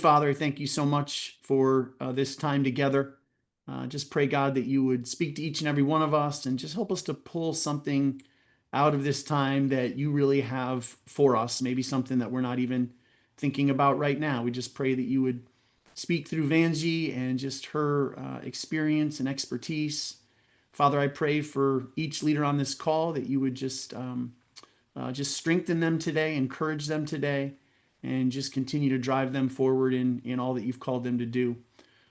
Father, thank you so much for this time together. Just pray, God, that you would speak to each and every one of us and just help us to pull something out of this time that you really have for us, maybe something that we're not even thinking about right now. We just pray that you would speak through Vanjie and just her experience and expertise. Father, I pray for each leader on this call that you would just strengthen them today, encourage them today, and just continue to drive them forward in all that you've called them to do.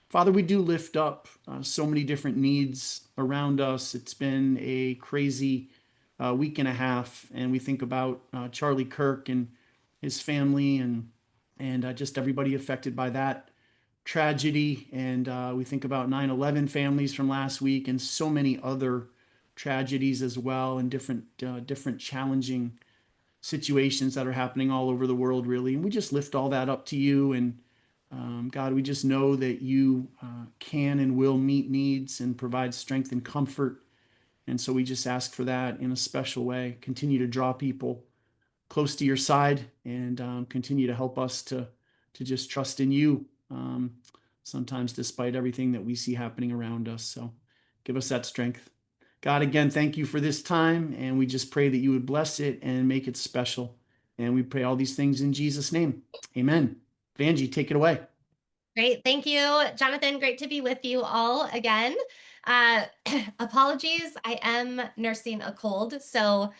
Father, we do lift up so many different needs around us. It's been a crazy week and a half, and we think about Charlie Kirk and his family and just everybody affected by that tragedy. And we think about 9/11 families from last week and so many other tragedies as well, and different challenging situations that are happening all over the world, really. And we just lift all that up to you. And God, we just know that you can and will meet needs and provide strength and comfort. And so we just ask for that in a special way. Continue to draw people close to your side and continue to help us to just trust in you, sometimes despite everything that we see happening around us. So give us that strength. God, again, thank you for this time, and we just pray that you would bless it and make it special. And we pray all these things in Jesus' name. Amen. Vanjie, take it away. Great. Thank you, Jonathan. Great to be with you all again. Uh, Apologies. I am nursing a cold, so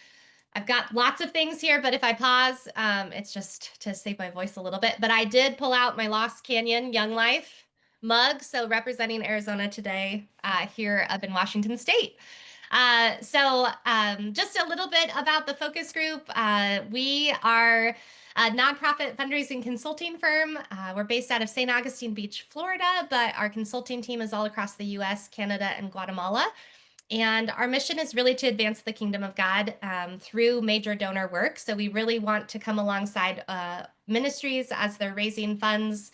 I've got lots of things here, but if I pause, it's just to save my voice a little bit. But I did pull out my Lost Canyon Young Life mug, so representing Arizona today here up in Washington State. Just a little bit about the focus group. We are a nonprofit fundraising consulting firm. We're based out of St. Augustine Beach, Florida, but our consulting team is all across the US, Canada, and Guatemala. And our mission is really to advance the kingdom of God through major donor work. So we really want to come alongside ministries as they're raising funds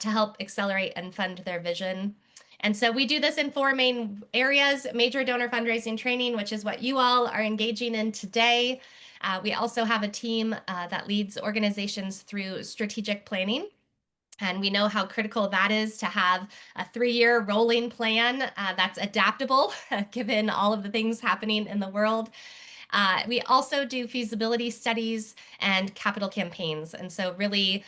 to help accelerate and fund their vision. And so we do this in four main areas: major donor fundraising training, which is what you all are engaging in today. We also have a team that leads organizations through strategic planning. And we know how critical that is to have a 3-year rolling plan that's adaptable given all of the things happening in the world. We also do feasibility studies and capital campaigns. And so really,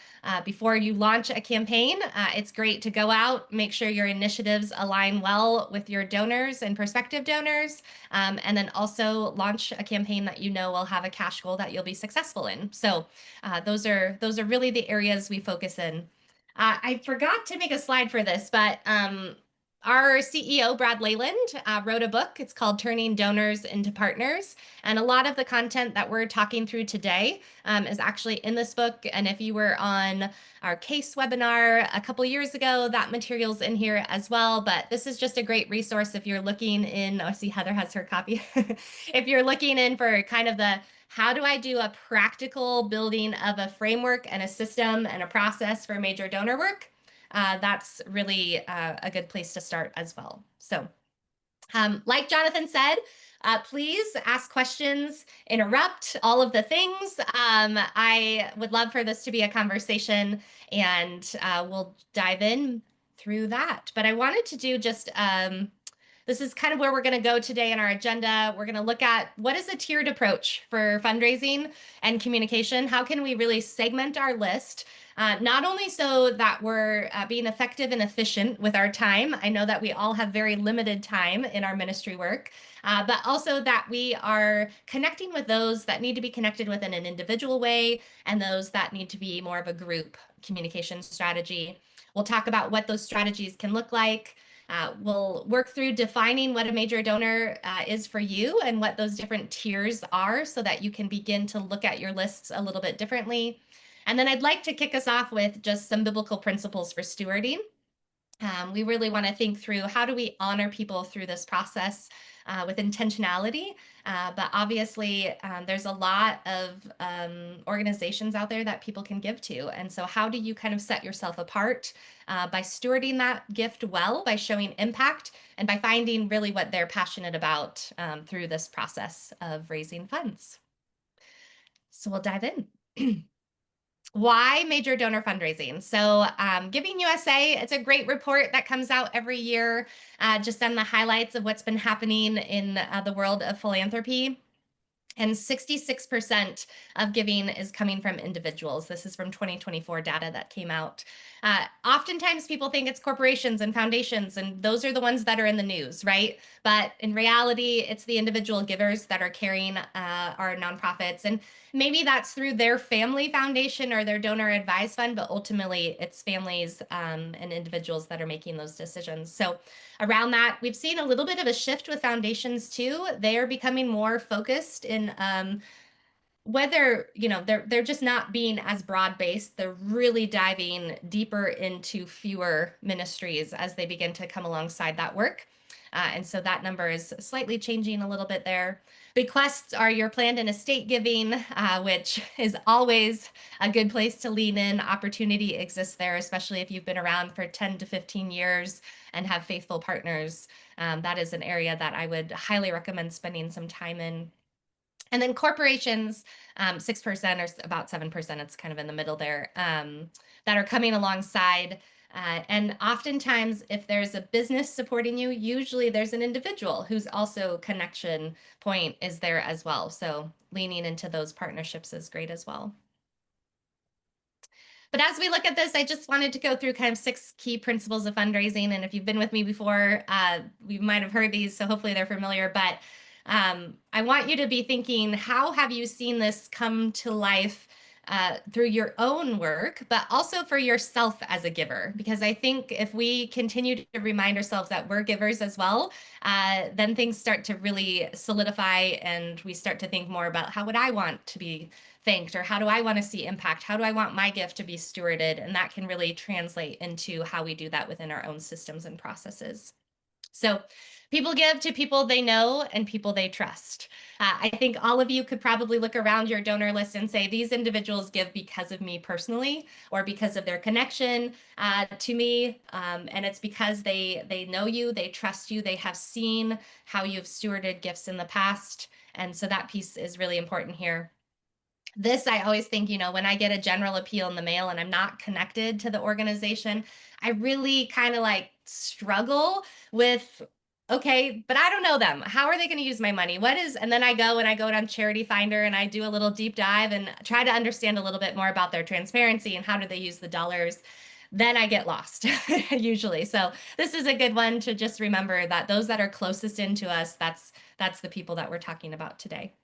before you launch a campaign, it's great to go out, make sure your initiatives align well with your donors and prospective donors, and then also launch a campaign that you know will have a cash goal that you'll be successful in. So those are really the areas we focus in. I forgot to make a slide for this, but our CEO, Brad Leyland, wrote a book. It's called Turning Donors into Partners. And a lot of the content that we're talking through today is actually in this book. And if you were on our case webinar a couple years ago, that material's in here as well. But this is just a great resource if you're looking in. Oh, I see Heather has her copy. If you're looking in for kind of the how do I do a practical building of a framework and a system and a process for major donor work, that's really a good place to start as well. So like Jonathan said, please ask questions, interrupt, all of the things. I would love for this to be a conversation, and we'll dive in through that. But I wanted to do just this is kind of where we're going to go today in our agenda. We're going to look at what is a tiered approach for fundraising and communication. How can we really segment our list, not only so that we're being effective and efficient with our time. I know that we all have very limited time in our ministry work, but also that we are connecting with those that need to be connected with in an individual way and those that need to be more of a group communication strategy. We'll talk about what those strategies can look like. We'll work through defining what a major donor is for you and what those different tiers are so that you can begin to look at your lists a little bit differently. And then I'd like to kick us off with just some biblical principles for stewarding. We really want to think through how do we honor people through this process with intentionality. But obviously, there's a lot of organizations out there that people can give to. And so how do you kind of set yourself apart by stewarding that gift well, by showing impact, and by finding really what they're passionate about through this process of raising funds? So we'll dive in. Why major donor fundraising? So, Giving USA, it's a great report that comes out every year, just on the highlights of what's been happening in the world of philanthropy. And 66% of giving is coming from individuals. This is from 2024 data that came out. Oftentimes, people think it's corporations and foundations, and those are the ones that are in the news, right? But in reality, it's the individual givers that are carrying our nonprofits. And maybe that's through their family foundation or their donor advised fund, but ultimately, it's families and individuals that are making those decisions. So, around that, we've seen a little bit of a shift with foundations too. They are becoming more focused in whether they're just not being as broad based. They're really diving deeper into fewer ministries as they begin to come alongside that work. And so that number is slightly changing a little bit there. Bequests are your planned and estate giving, which is always a good place to lean in. Opportunity exists there, especially if you've been around for 10 to 15 years and have faithful partners. That is an area that I would highly recommend spending some time in. And then corporations, 6% or about 7%, it's kind of in the middle there, that are coming alongside. And oftentimes, if there's a business supporting you, usually there's an individual who's also connection point is there as well. So leaning into those partnerships is great as well. But as we look at this, I just wanted to go through kind of 6 key principles of fundraising. And if you've been with me before, we might have heard these, so hopefully they're familiar. But I want you to be thinking, how have you seen this come to life through your own work, but also for yourself as a giver? Because I think if we continue to remind ourselves that we're givers as well, then things start to really solidify and we start to think more about how would I want to be thanked, or how do I want to see impact? How do I want my gift to be stewarded? And that can really translate into how we do that within our own systems and processes. So people give to people they know and people they trust. I think all of you could probably look around your donor list and say, these individuals give because of me personally, or because of their connection to me. And it's because they know you, they trust you, they have seen how you've stewarded gifts in the past. And so that piece is really important here. This, I always think, when I get a general appeal in the mail and I'm not connected to the organization, I really kind of like struggle with, okay, but I don't know them. How are they going to use my money? And then I go on Charity Finder and I do a little deep dive and try to understand a little bit more about their transparency and how do they use the dollars. Then I get lost usually. So this is a good one to just remember that those that are closest into us, that's the people that we're talking about today.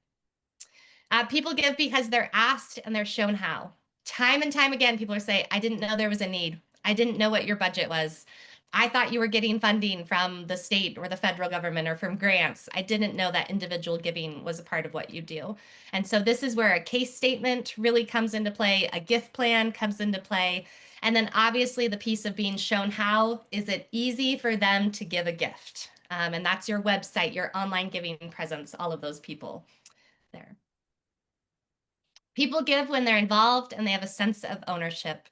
People give because they're asked and they're shown how. Time and time again, people are saying, I didn't know there was a need. I didn't know what your budget was. I thought you were getting funding from the state or the federal government or from grants. I didn't know that individual giving was a part of what you do. And so this is where a case statement really comes into play, a gift plan comes into play. And then obviously the piece of being shown how, is it easy for them to give a gift? And that's your website, your online giving presence, all of those people there. People give when they're involved and they have a sense of ownership.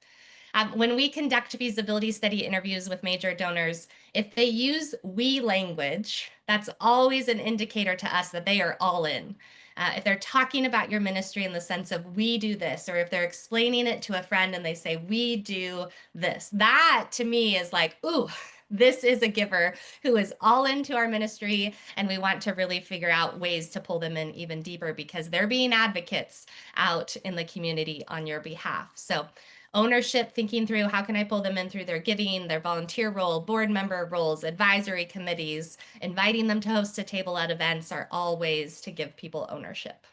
When we conduct feasibility study interviews with major donors, if they use we language, that's always an indicator to us that they are all in. If they're talking about your ministry in the sense of we do this, or if they're explaining it to a friend and they say we do this, that to me is like, ooh, this is a giver who is all into our ministry, and we want to really figure out ways to pull them in even deeper because they're being advocates out in the community on your behalf. So ownership, thinking through how can I pull them in through their giving, their volunteer role, board member roles, advisory committees, inviting them to host a table at events are all ways to give people ownership.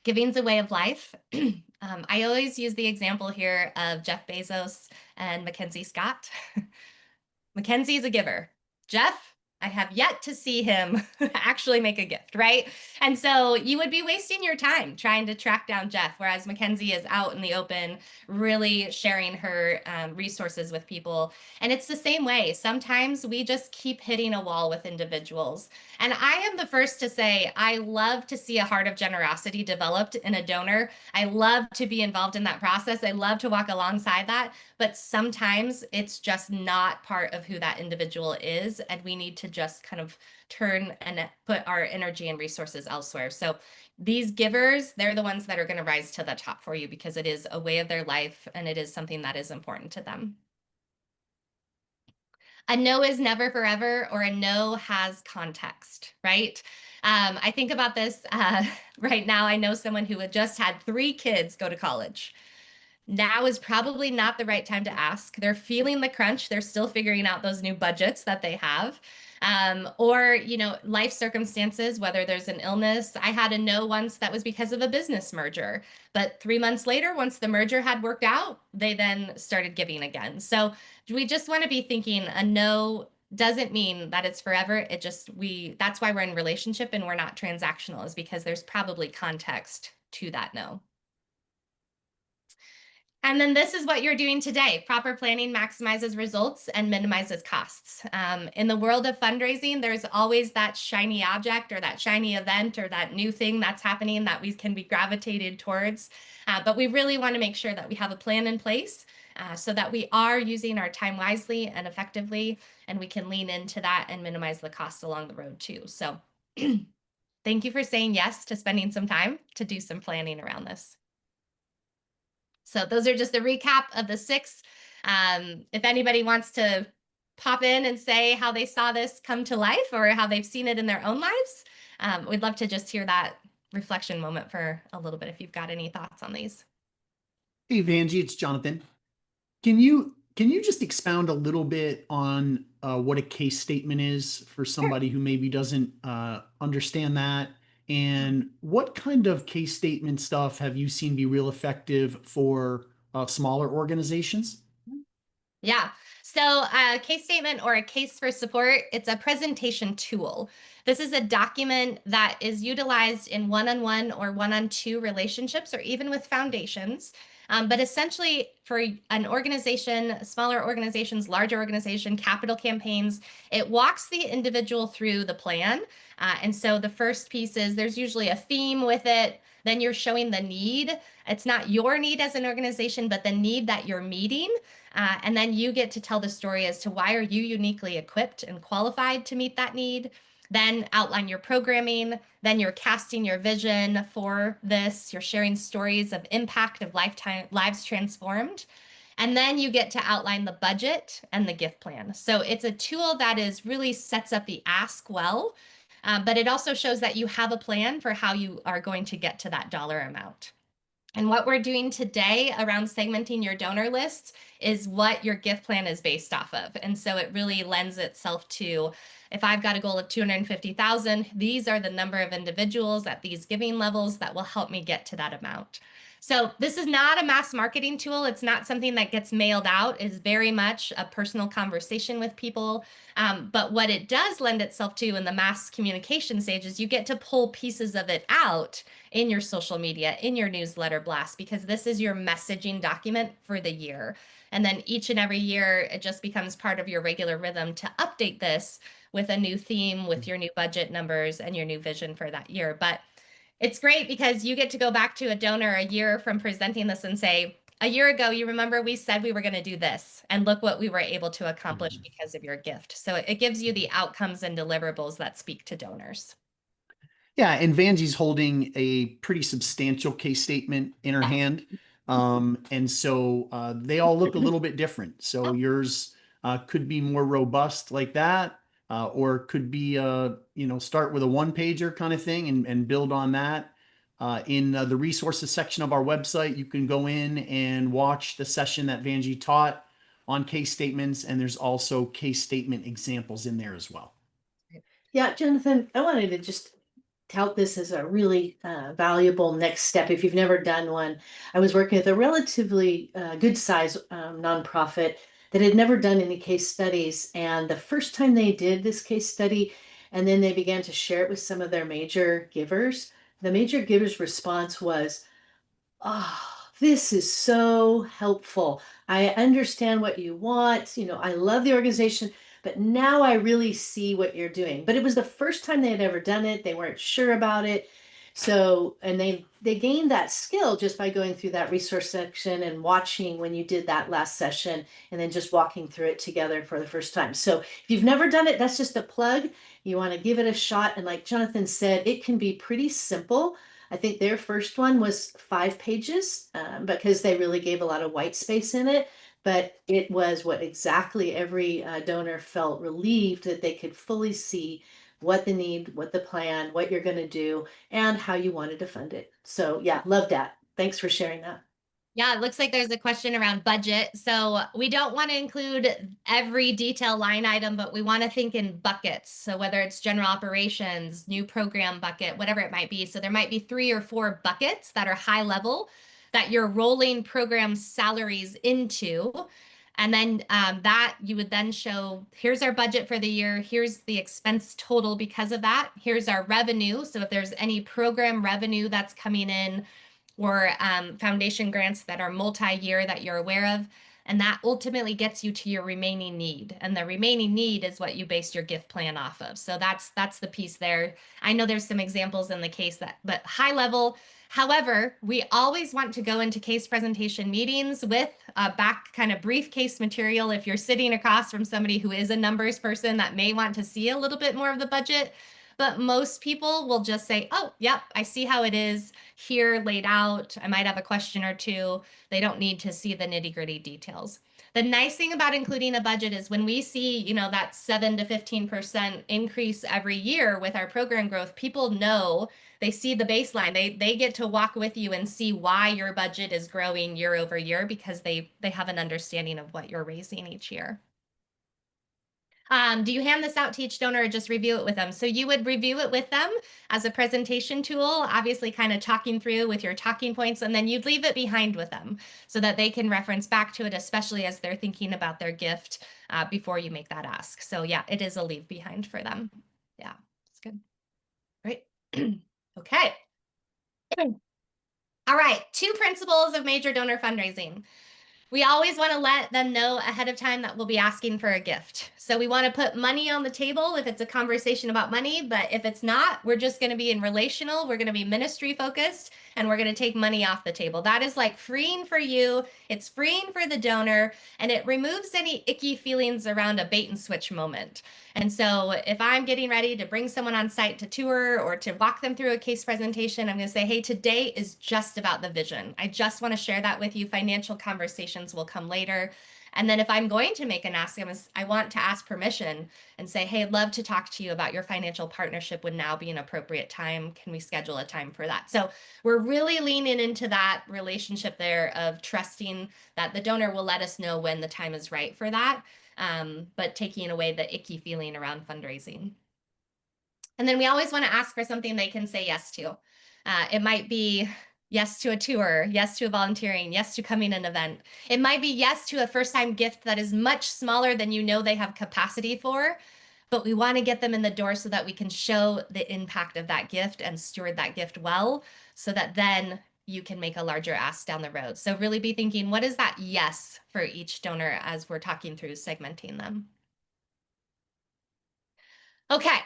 Giving's a way of life. I always use the example here of Jeff Bezos and Mackenzie Scott. Mackenzie is a giver. Jeff, I have yet to see him actually make a gift, right? And so you would be wasting your time trying to track down Jeff, whereas Mackenzie is out in the open, really sharing her resources with people. And it's the same way. Sometimes we just keep hitting a wall with individuals. And I am the first to say, I love to see a heart of generosity developed in a donor. I love to be involved in that process. I love to walk alongside that. But sometimes it's just not part of who that individual is. And we need to to just kind of turn and put our energy and resources elsewhere. So these givers, they're the ones that are going to rise to the top for you because it is a way of their life and it is something that is important to them. A no is never forever, or a no has context, right? I think about this right now. I know someone who had just had 3 kids go to college. Now is probably not the right time to ask. They're feeling the crunch. They're still figuring out those new budgets that they have. Or, life circumstances, whether there's an illness. I had a no once that was because of a business merger. But 3 months later, once the merger had worked out, they then started giving again. So we just want to be thinking a no doesn't mean that it's forever. That's why we're in relationship and we're not transactional, is because there's probably context to that no. And then this is what you're doing today. Proper planning maximizes results and minimizes costs. In the world of fundraising, there's always that shiny object or that shiny event or that new thing that's happening that we can be gravitated towards. But we really want to make sure that we have a plan in place so that we are using our time wisely and effectively, and we can lean into that and minimize the costs along the road too. So thank you for saying yes to spending some time to do some planning around this. So those are just a recap of the 6. If anybody wants to pop in and say how they saw this come to life or how they've seen it in their own lives, we'd love to just hear that reflection moment for a little bit if you've got any thoughts on these. Hey, Vanjie, it's Jonathan. Can you just expound a little bit on what a case statement is for Sure. somebody who maybe doesn't understand that? And what kind of case statement stuff have you seen be real effective for smaller organizations? Yeah. So a case statement or a case for support, it's a presentation tool. This is a document that is utilized in one-on-one or one-on-two relationships or even with foundations. But essentially for an organization, smaller organizations, larger organization, capital campaigns, it walks the individual through the plan. And so the first piece is there's usually a theme with it. Then you're showing the need. It's not your need as an organization, but the need that you're meeting. And then you get to tell the story as to why are you uniquely equipped and qualified to meet that need. Then outline your programming. Then you're casting your vision for this. You're sharing stories of impact of lives transformed. And then you get to outline the budget and the gift plan. So it's a tool that is really sets up the ask well, but it also shows that you have a plan for how you are going to get to that dollar amount. And what we're doing today around segmenting your donor lists is what your gift plan is based off of. And so it really lends itself to, if I've got a goal of 250,000, these are the number of individuals at these giving levels that will help me get to that amount. So this is not a mass marketing tool. It's not something that gets mailed out. It's very much a personal conversation with people. But what it does lend itself to in the mass communication stage is you get to pull pieces of it out in your social media, in your newsletter blast, because this is your messaging document for the year. And then each and every year, it just becomes part of your regular rhythm to update this with a new theme, with your new budget numbers and your new vision for that year. But it's great because you get to go back to a donor a year from presenting this and say, a year ago, you remember we said we were going to do this, and look what we were able to accomplish because of your gift. So it gives you the outcomes and deliverables that speak to donors. Yeah, and Vanjie's holding a pretty substantial case statement in her Yeah. hand. And so they all look a little bit different. So yours could be more robust like that, or could be, start with a one pager kind of thing and build on that. In the resources section of our website, you can go in and watch the session that Vanjie taught on case statements. And there's also case statement examples in there as well. Yeah, Jonathan, I wanted to just tout this as a really valuable next step if you've never done one. I was working with a relatively good size nonprofit that had never done any case studies. And the first time they did this case study, and then they began to share it with some of their major givers, the major givers' response was, "Oh, this is so helpful. I understand what you want. I love the organization, but now I really see what you're doing." But it was the first time they had ever done it. They weren't sure about it. So, and they gained that skill just by going through that resource section and watching when you did that last session, and then just walking through it together for the first time. So if you've never done it, that's just a plug. You want to give it a shot. And like Jonathan said, it can be pretty simple. I think their first one was 5 pages, because they really gave a lot of white space in it. But it was what exactly every donor felt relieved that they could fully see what the need, what the plan, what you're going to do, and how you wanted to fund it. So yeah, love that. Thanks for sharing that. Yeah, it looks like there's a question around budget. So we don't want to include every detail line item, but we want to think in buckets. So whether it's general operations, new program bucket, whatever it might be. So there might be 3 or 4 buckets that are high level that you're rolling program salaries into. And then that you would then show, here's our budget for the year. Here's the expense total because of that. Here's our revenue. So if there's any program revenue that's coming in, or foundation grants that are multi-year that you're aware of. And that ultimately gets you to your remaining need. And the remaining need is what you based your gift plan off of. So that's the piece there. I know there's some examples in the case but high level. However, we always want to go into case presentation meetings with a back kind of brief case material. If you're sitting across from somebody who is a numbers person that may want to see a little bit more of the budget, but most people will just say, oh, yep, I see how it is here laid out. I might have a question or two. They don't need to see the nitty-gritty details. The nice thing about including a budget is when we see, that 7 to 15% increase every year with our program growth, people know, they see the baseline. They get to walk with you and see why your budget is growing year over year because they have an understanding of what you're raising each year. Do you hand this out to each donor or just review it with them? So you would review it with them as a presentation tool, obviously kind of talking through with your talking points, and then you'd leave it behind with them so that they can reference back to it, especially as they're thinking about their gift before you make that ask. So yeah, it is a leave behind for them. Yeah, that's good. Great. Okay. All right, 2 principles of major donor fundraising. We always want to let them know ahead of time that we'll be asking for a gift. So we want to put money on the table if it's a conversation about money, but if it's not, we're just going to be in relational, we're going to be ministry focused, and we're going to take money off the table. That is like freeing for you, it's freeing for the donor, and it removes any icky feelings around a bait and switch moment. And so if I'm getting ready to bring someone on site to tour or to walk them through a case presentation, I'm going to say, hey, today is just about the vision. I just want to share that with you. Financial conversations will come later. And then if I'm going to make an ask, I want to ask permission and say, hey, I'd love to talk to you about your financial partnership. Would now be an appropriate time? Can we schedule a time for that? So we're really leaning into that relationship there of trusting that the donor will let us know when the time is right for that, but taking away the icky feeling around fundraising. And then we always want to ask for something they can say yes to. It might be yes to a tour, yes to a volunteering, yes to coming an event. It might be yes to a first-time gift that is much smaller than they have capacity for, but we want to get them in the door so that we can show the impact of that gift and steward that gift well, so that then you can make a larger ask down the road. So really be thinking, what is that yes for each donor as we're talking through segmenting them? Okay.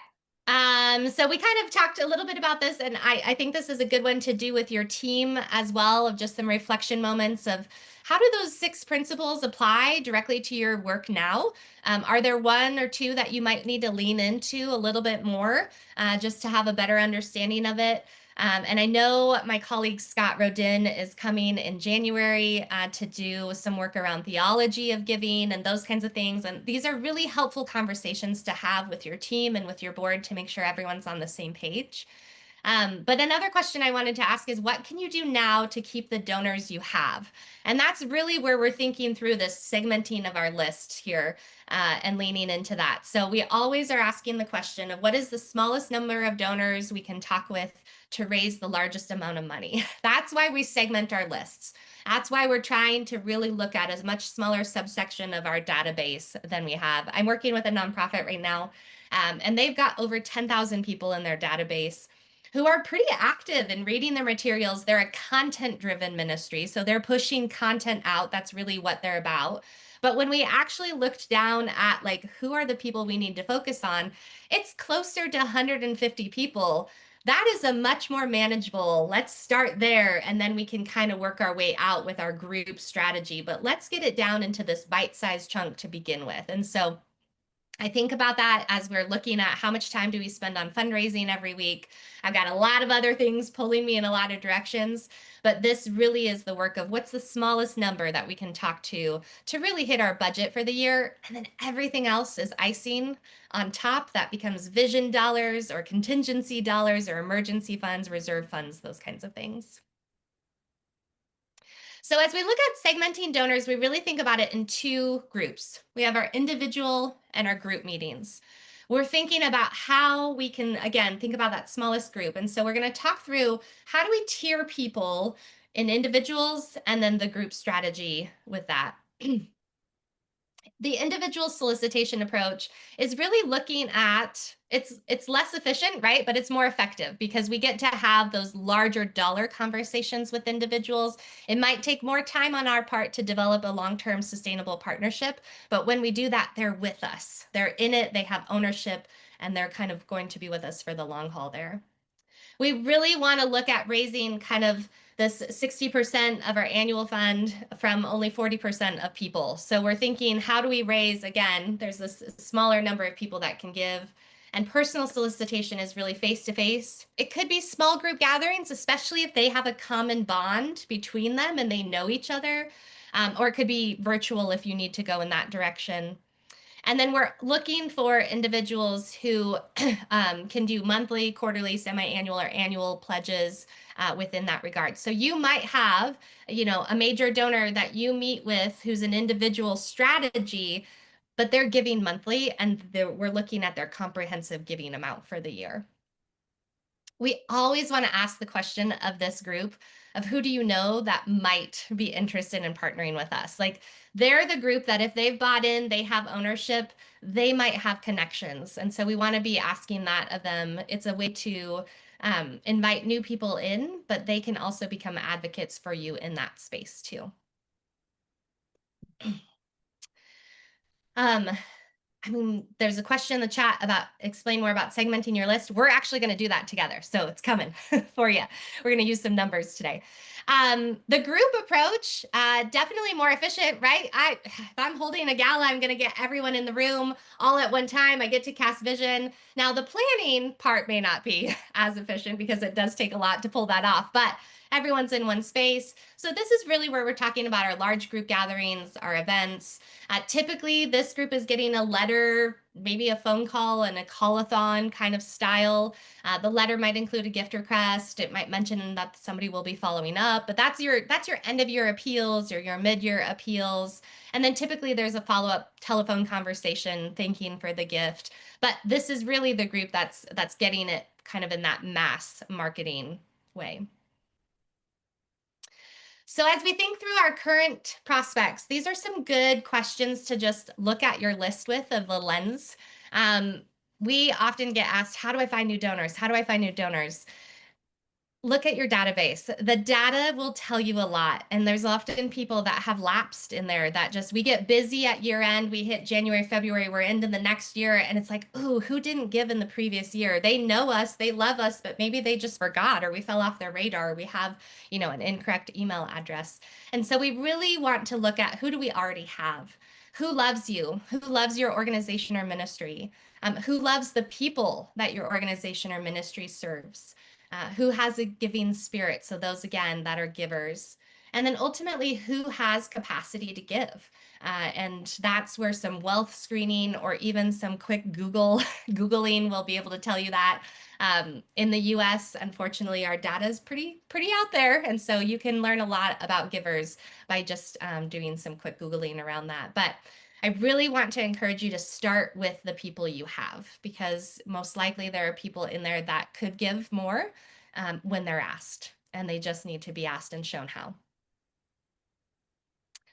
So we kind of talked a little bit about this, and I think this is a good one to do with your team as well, of just some reflection moments of how do those 6 principles apply directly to your work now? Are there 1 or 2 that you might need to lean into a little bit more just to have a better understanding of it? And I know my colleague Scott Rodin is coming in January to do some work around theology of giving and those kinds of things. And these are really helpful conversations to have with your team and with your board to make sure everyone's on the same page. But another question I wanted to ask is, what can you do now to keep the donors you have? And that's really where we're thinking through this segmenting of our list here and leaning into that. So we always are asking the question of what is the smallest number of donors we can talk with to raise the largest amount of money. That's why we segment our lists. That's why we're trying to really look at a much smaller subsection of our database than we have. I'm working with a nonprofit right now, and they've got over 10,000 people in their database who are pretty active in reading their materials. They're a content-driven ministry, so they're pushing content out. That's really what they're about. But when we actually looked down at like who are the people we need to focus on, it's closer to 150 people that is a much more manageable, let's start there and then we can kind of work our way out with our group strategy. But let's get it down into this bite-sized chunk to begin with. And so I think about that as we're looking at how much time do we spend on fundraising every week. I've got a lot of other things pulling me in a lot of directions, but this really is the work of what's the smallest number that we can talk to really hit our budget for the year. And then everything else is icing on top. That becomes vision dollars or contingency dollars or emergency funds, reserve funds, those kinds of things. So as we look at segmenting donors, we really think about it in two groups. We have our individual and our group meetings. We're thinking about how we can, again, think about that smallest group. And so we're going to talk through how do we tier people in individuals and then the group strategy with that. The individual solicitation approach is really looking at it's less efficient, right? But it's more effective because we get to have those larger dollar conversations with individuals. It might take more time on our part to develop a long-term sustainable partnership, but when we do that, they're with us. They're in it, they have ownership, and they're kind of going to be with us for the long haul there. We really want to look at raising kind of this 60% of our annual fund from only 40% of people. So we're thinking, how do we raise, again, there's this smaller number of people that can give. And personal solicitation is really face-to-face. It could be small group gatherings, especially if they have a common bond between them and they know each other. Or it could be virtual if you need to go in that direction. And then we're looking for individuals who can do monthly, quarterly, semi-annual, or annual pledges within that regard. So you might have, a major donor that you meet with who's an individual strategy, but they're giving monthly, and we're looking at their comprehensive giving amount for the year. We always want to ask the question of this group of who do you know that might be interested in partnering with us? Like they're the group that if they've bought in, they have ownership, they might have connections. And so we want to be asking that of them. It's a way to invite new people in, but they can also become advocates for you in that space too. There's a question in the chat about explain more about segmenting your list. We're actually going to do that together. So it's coming for you. We're going to use some numbers today. The group approach, definitely more efficient, right? If I'm holding a gala, I'm going to get everyone in the room all at one time. I get to cast vision. Now the planning part may not be as efficient because it does take a lot to pull that off, but everyone's in one space. So this is really where we're talking about our large group gatherings, our events. Typically, this group is getting a letter, maybe a phone call and a call-a-thon kind of style. The letter might include a gift request. It might mention that somebody will be following up, but that's your end-of-year appeals or your mid-year appeals. And then typically there's a follow-up telephone conversation thanking for the gift. But this is really the group that's getting it kind of in that mass marketing way. So as we think through our current prospects, these are some good questions to just look at your list with of the lens. We often get asked, how do I find new donors? How do I find new donors? Look at your database. The data will tell you a lot. And there's often people that have lapsed in there that just, we get busy at year end. We hit January, February, we're into the next year. And it's like, ooh, who didn't give in the previous year? They know us, they love us, but maybe they just forgot or we fell off their radar. Or we have, an incorrect email address. And so we really want to look at who do we already have? Who loves you? Who loves your organization or ministry? Who loves the people that your organization or ministry serves? Who has a giving spirit? So those, again, that are givers. And then ultimately, who has capacity to give? And that's where some wealth screening or even some quick Googling will be able to tell you that. In the US, unfortunately, our data is pretty out there. And so you can learn a lot about givers by just doing some quick Googling around that. But I really want to encourage you to start with the people you have, because most likely there are people in there that could give more when they're asked, and they just need to be asked and shown how.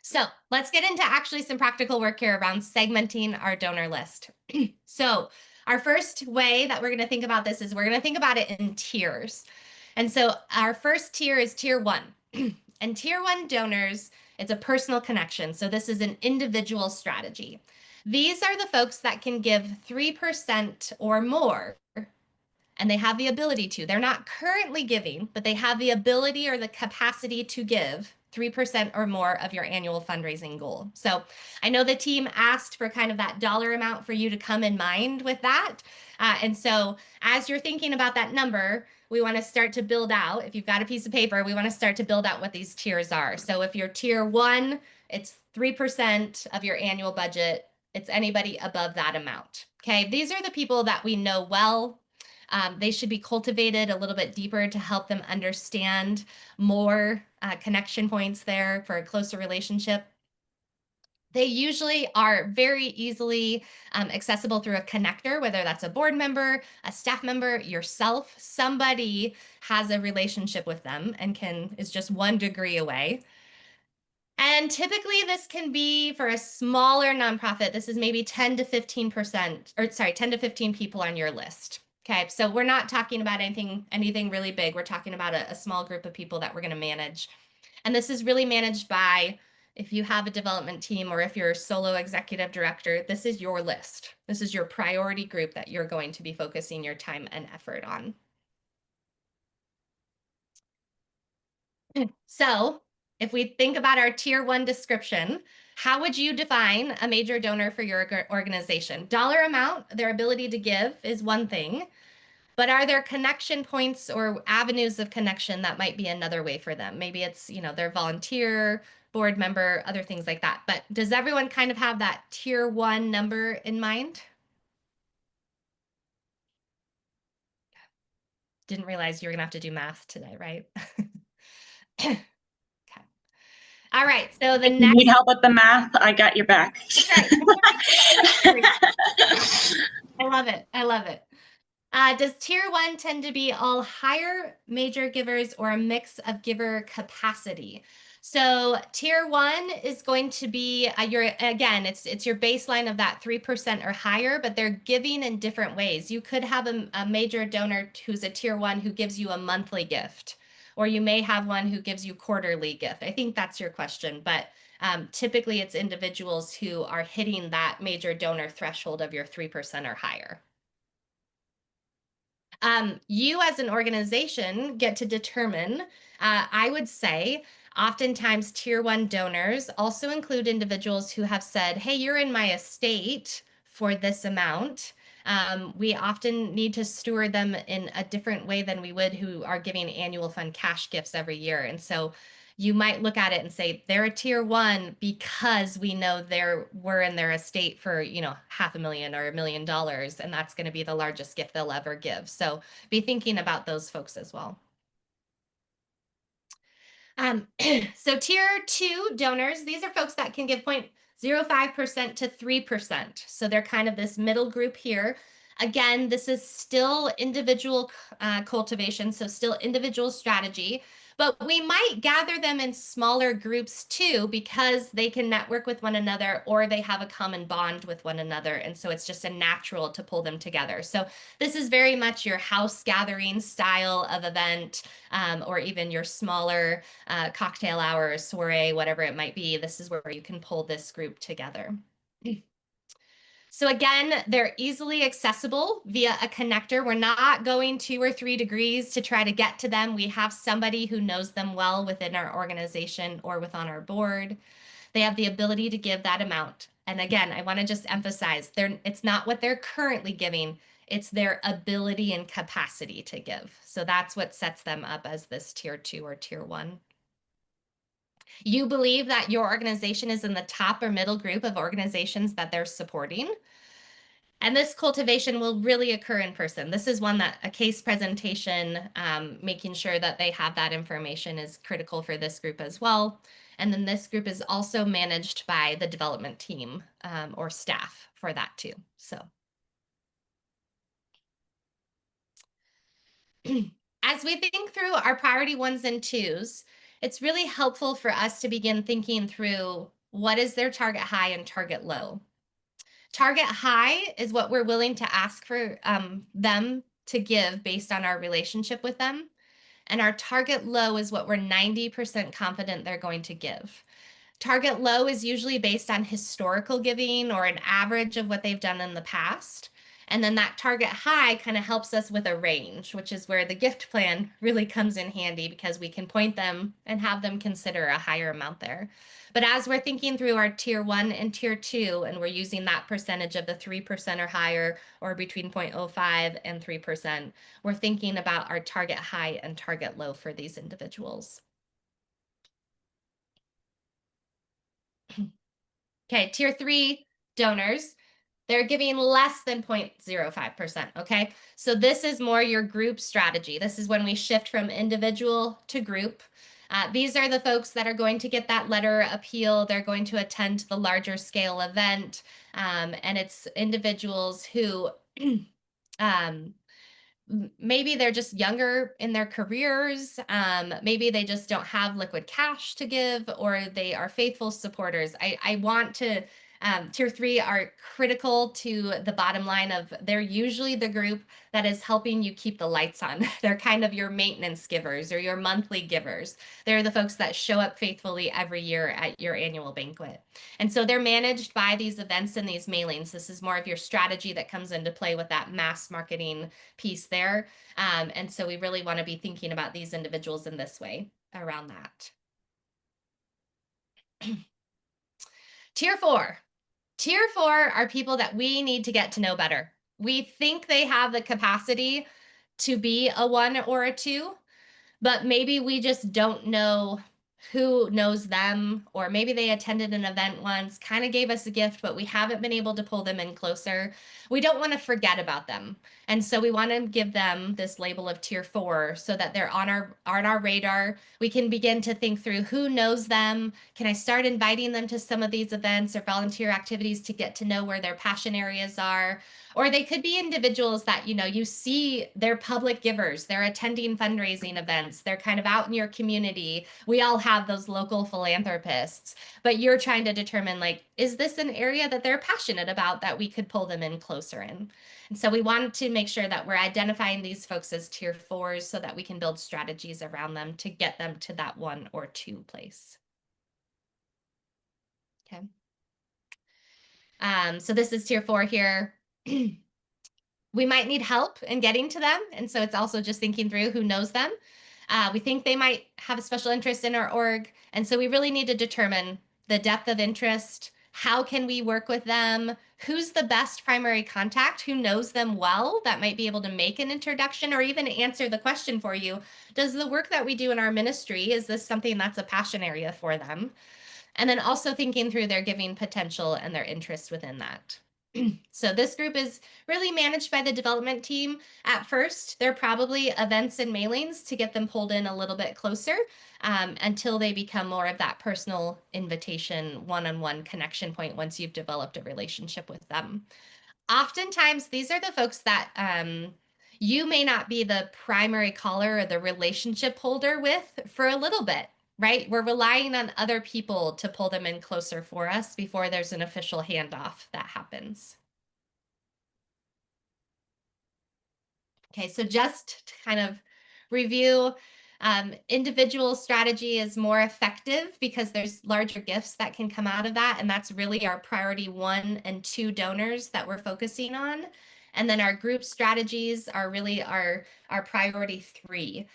So let's get into actually some practical work here around segmenting our donor list. So our first way that we're going to think about this is we're going to think about it in tiers. And so our first tier is tier 1. And tier 1 donors, it's a personal connection. So this is an individual strategy. These are the folks that can give 3% or more and they have the ability to. They're not currently giving, but they have the ability or the capacity to give 3% or more of your annual fundraising goal. So I know the team asked for kind of that dollar amount for you to come in mind with that. And so as you're thinking about that number, we want to start to build out. If you've got a piece of paper, we want to start to build out what these tiers are. So if you're tier 1, it's 3% of your annual budget. It's anybody above that amount. Okay, these are the people that we know well. They should be cultivated a little bit deeper to help them understand more connection points there for a closer relationship. They usually are very easily accessible through a connector, whether that's a board member, a staff member, yourself. Somebody has a relationship with them and is just 1 degree away. And typically this can be for a smaller nonprofit. This is maybe 10 to 15%, or sorry, 10 to 15 people on your list. Okay, so we're not talking about anything really big. We're talking about a small group of people that we're going to manage. And this is really managed by, if you have a development team or if you're a solo executive director, this is your list. This is your priority group that you're going to be focusing your time and effort on. So if we think about our tier 1 description, how would you define a major donor for your organization? Dollar amount, their ability to give is one thing, but are there connection points or avenues of connection that might be another way for them? Maybe it's, their volunteer, board member, other things like that. But does everyone kind of have that tier 1 number in mind? Didn't realize you were gonna have to do math today, right? Okay. All right, so the If you next— need help with the math, I got your back. That's right. I love it. I love it. Does tier 1 tend to be all higher major givers or a mix of giver capacity? So tier 1 is going to be it's your baseline of that 3% or higher, but they're giving in different ways. You could have a major donor who's a tier 1 who gives you a monthly gift, or you may have one who gives you quarterly gift. I think that's your question, but typically it's individuals who are hitting that major donor threshold of your 3% or higher. You as an organization get to determine, I would say, oftentimes tier 1 donors also include individuals who have said, hey, you're in my estate for this amount. We often need to steward them in a different way than we would who are giving annual fund cash gifts every year. And so you might look at it and say they're a tier 1 because we know we're in their estate for, $500,000 or $1 million, and that's going to be the largest gift they'll ever give. So be thinking about those folks as well. So tier 2 donors, these are folks that can give 0.05% to 3%. So they're kind of this middle group here. Again, this is still individual cultivation, so still individual strategy, but we might gather them in smaller groups too because they can network with one another or they have a common bond with one another. And so it's just a natural to pull them together. So this is very much your house gathering style of event, or even your smaller cocktail hour, soiree, whatever it might be. This is where you can pull this group together. So again, they're easily accessible via a connector. We're not going 2 or 3 degrees to try to get to them. We have somebody who knows them well within our organization or within our board. They have the ability to give that amount. And again, I want to just emphasize, it's not what they're currently giving, it's their ability and capacity to give. So that's what sets them up as this tier 2 or tier 1. You believe that your organization is in the top or middle group of organizations that they're supporting. And this cultivation will really occur in person. This is one that a case presentation, making sure that they have that information is critical for this group as well. And then this group is also managed by the development team or staff for that too. So as we think through our priority 1s and 2s, it's really helpful for us to begin thinking through what is their target high and target low. Target high is what we're willing to ask for them to give based on our relationship with them. And our target low is what we're 90% confident they're going to give. Target low is usually based on historical giving or an average of what they've done in the past. And then that target high kind of helps us with a range, which is where the gift plan really comes in handy because we can point them and have them consider a higher amount there. But as we're thinking through our tier 1 and tier 2, and we're using that percentage of the 3% or higher, or between 0.05 and 3%, we're thinking about our target high and target low for these individuals. Okay, tier 3 donors, they're giving less than 0.05%, okay? So this is more your group strategy. This is when we shift from individual to group. These are the folks that are going to get that letter appeal. They're going to attend the larger scale event. And it's individuals who maybe they're just younger in their careers. Maybe they just don't have liquid cash to give, or they are faithful supporters. I want to, tier 3 are critical to the bottom line of they're usually the group that is helping you keep the lights on. They're kind of your maintenance givers or your monthly givers. They're the folks that show up faithfully every year at your annual banquet. And so they're managed by these events and these mailings. This is more of your strategy that comes into play with that mass marketing piece there. And so we really want to be thinking about these individuals in this way around that. Tier 4. Tier 4 are people that we need to get to know better. We think they have the capacity to be a 1 or a 2, but maybe we just don't know who knows them, or maybe they attended an event once, kind of gave us a gift, but we haven't been able to pull them in closer. We don't want to forget about them. And so we want to give them this label of tier 4 so that they're on our radar. We can begin to think through who knows them. Can I start inviting them to some of these events or volunteer activities to get to know where their passion areas are? Or they could be individuals that, you see they're public givers, they're attending fundraising events, they're kind of out in your community. We all have those local philanthropists, but you're trying to determine, like, is this an area that they're passionate about that we could pull them in closer in? And so we wanted to make sure that we're identifying these folks as tier 4s so that we can build strategies around them to get them to that 1 or 2 place. Okay. So this is tier 4 here. We might need help in getting to them. And so it's also just thinking through who knows them. We think they might have a special interest in our org. And so we really need to determine the depth of interest. How can we work with them? Who's the best primary contact? Who knows them well that might be able to make an introduction or even answer the question for you? Does the work that we do in our ministry, is this something that's a passion area for them? And then also thinking through their giving potential and their interest within that. So this group is really managed by the development team. At first, they're probably events and mailings to get them pulled in a little bit closer until they become more of that personal invitation, one-on-one connection point once you've developed a relationship with them. Oftentimes, these are the folks that you may not be the primary caller or the relationship holder with for a little bit, right? We're relying on other people to pull them in closer for us before there's an official handoff that happens. Okay, so just to kind of review, individual strategy is more effective because there's larger gifts that can come out of that. And that's really our priority 1 and 2 donors that we're focusing on. And then our group strategies are really our priority 3.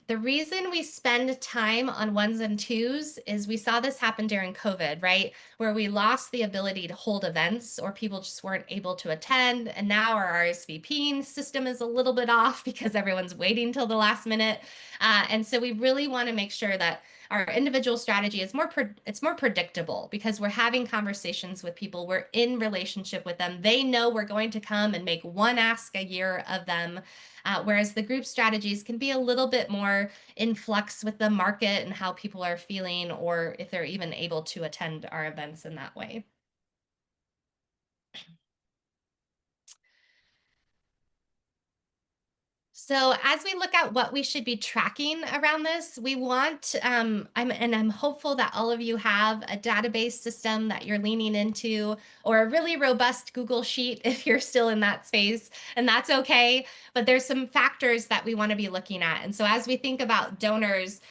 The reason we spend time on 1s and 2s is we saw this happen during COVID, right? Where we lost the ability to hold events or people just weren't able to attend. And now our RSVPing system is a little bit off because everyone's waiting till the last minute. And so we really want to make sure that our individual strategy is more predictable because we're having conversations with people. We're in relationship with them. They know we're going to come and make one ask a year of them. Whereas the group strategies can be a little bit more in flux with the market and how people are feeling, or if they're even able to attend our events in that way. So as we look at what we should be tracking around this, we want, I'm hopeful that all of you have a database system that you're leaning into, or a really robust Google Sheet if you're still in that space, and that's okay. But there's some factors that we want to be looking at. And so as we think about donors,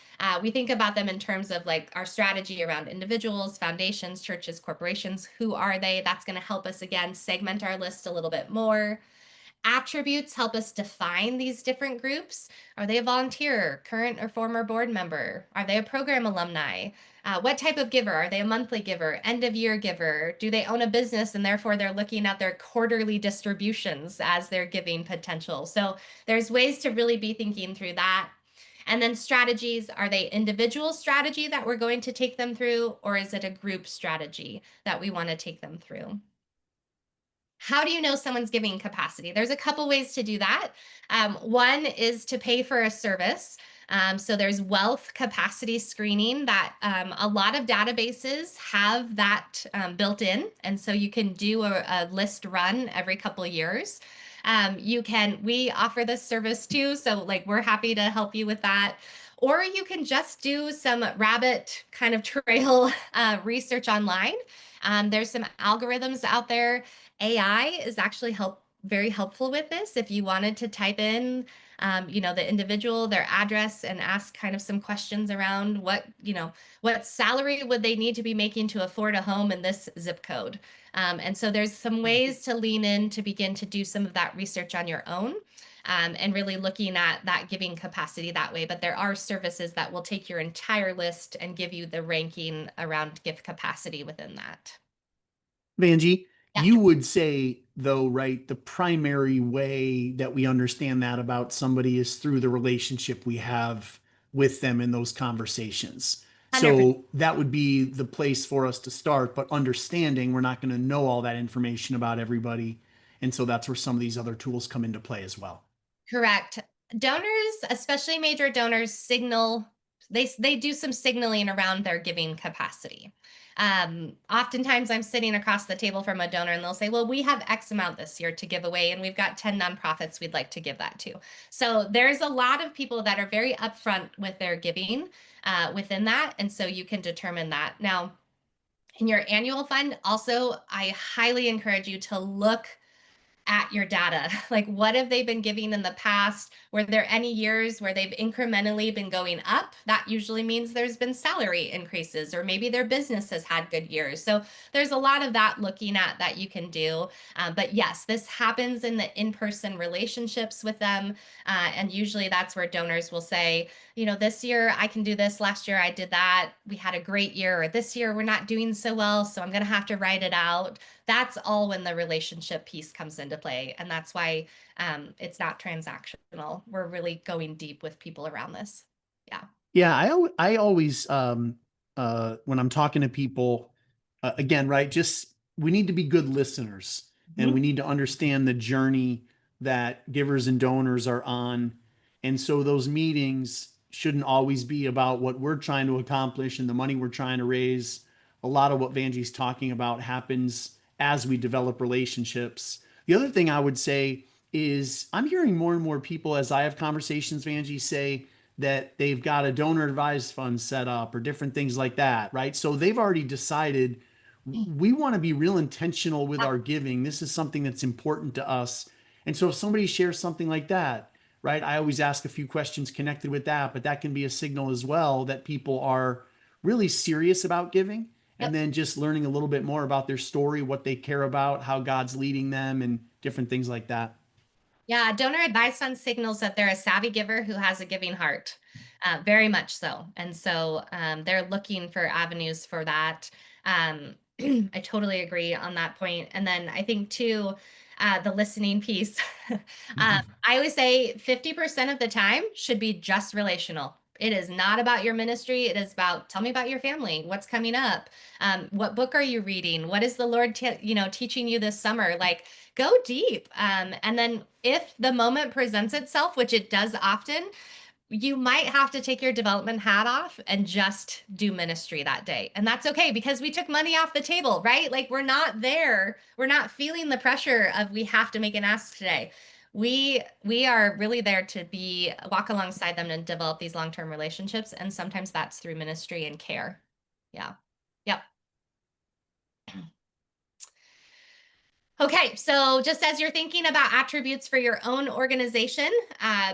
we think about them in terms of like our strategy around individuals, foundations, churches, corporations. Who are they? That's going to help us, again, segment our list a little bit more. Attributes help us define these different groups. Are they a volunteer, current or former board member? Are they a program alumni? What type of giver? Are they a monthly giver, end of year giver? Do they own a business and therefore they're looking at their quarterly distributions as their giving potential? So there's ways to really be thinking through that. And then strategies, are they individual strategy that we're going to take them through, or is it a group strategy that we want to take them through? How do you know someone's giving capacity? There's a couple ways to do that. One is to pay for a service. So there's wealth capacity screening that a lot of databases have that built in. And so you can do a list run every couple of years. We offer this service too. So like we're happy to help you with that. Or you can just do some rabbit kind of trail research online. There's some algorithms out there. AI is actually very helpful with this. If you wanted to type in, the individual, their address, and ask kind of some questions around what salary would they need to be making to afford a home in this zip code. And so there's some ways to lean in to begin to do some of that research on your own. And really looking at that giving capacity that way. But there are services that will take your entire list and give you the ranking around gift capacity within that. Vanjie, Yeah. you would say, though, right, the primary way that we understand that about somebody is through the relationship we have with them in those conversations. 100%. So that would be the place for us to start, but understanding we're not going to know all that information about everybody. And so that's where some of these other tools come into play as well. Correct. Donors, especially major donors, they do some signaling around their giving capacity. Oftentimes I'm sitting across the table from a donor and they'll say, well, we have X amount this year to give away, and we've got 10 nonprofits we'd like to give that to. So there's a lot of people that are very upfront with their giving within that. And so you can determine that. Now, in your annual fund, also, I highly encourage you to look at your data. Like, what have they been giving in the past? Were there any years where they've incrementally been going up? That usually means there's been salary increases, or maybe their business has had good years. So there's a lot of that looking at that you can do. But yes, this happens in the in-person relationships with them. And usually that's where donors will say, this year I can do this. Last year I did that. We had a great year. Or this year we're not doing so well, so I'm going to have to write it out. That's all when the relationship piece comes into play. And that's why it's not transactional. We're really going deep with people around this. Yeah. Yeah, I always when I'm talking to people, again, right, just we need to be good listeners, and we need to understand the journey that givers and donors are on. And so those meetings shouldn't always be about what we're trying to accomplish and the money we're trying to raise. A lot of what Vanjie's talking about happens as we develop relationships. The other thing I would say is I'm hearing more and more people as I have conversations, Vanjie, say that they've got a donor advised fund set up or different things like that, right? So they've already decided we want to be real intentional with our giving. This is something that's important to us. And so if somebody shares something like that, right, I always ask a few questions connected with that, but that can be a signal as well that people are really serious about giving. Yep. And then just learning a little bit more about their story, what they care about, how God's leading them, and different things like that. Yeah, donor advised fund signals that they're a savvy giver who has a giving heart, very much so. And so they're looking for avenues for that. I totally agree on that point. And then I think too, the listening piece. I always say 50% of the time should be just relational. It is not about your ministry. It is about, tell me about your family. What's coming up? What book are you reading? What is the Lord, teaching you this summer? Like, go deep. And then if the moment presents itself, which it does often, you might have to take your development hat off and just do ministry that day. And that's okay, because we took money off the table, right? Like, we're not there. We're not feeling the pressure of we have to make an ask today. we are really there to walk alongside them and develop these long-term relationships. And sometimes that's through ministry and care. Yeah. Yep. Okay, so just as you're thinking about attributes for your own organization,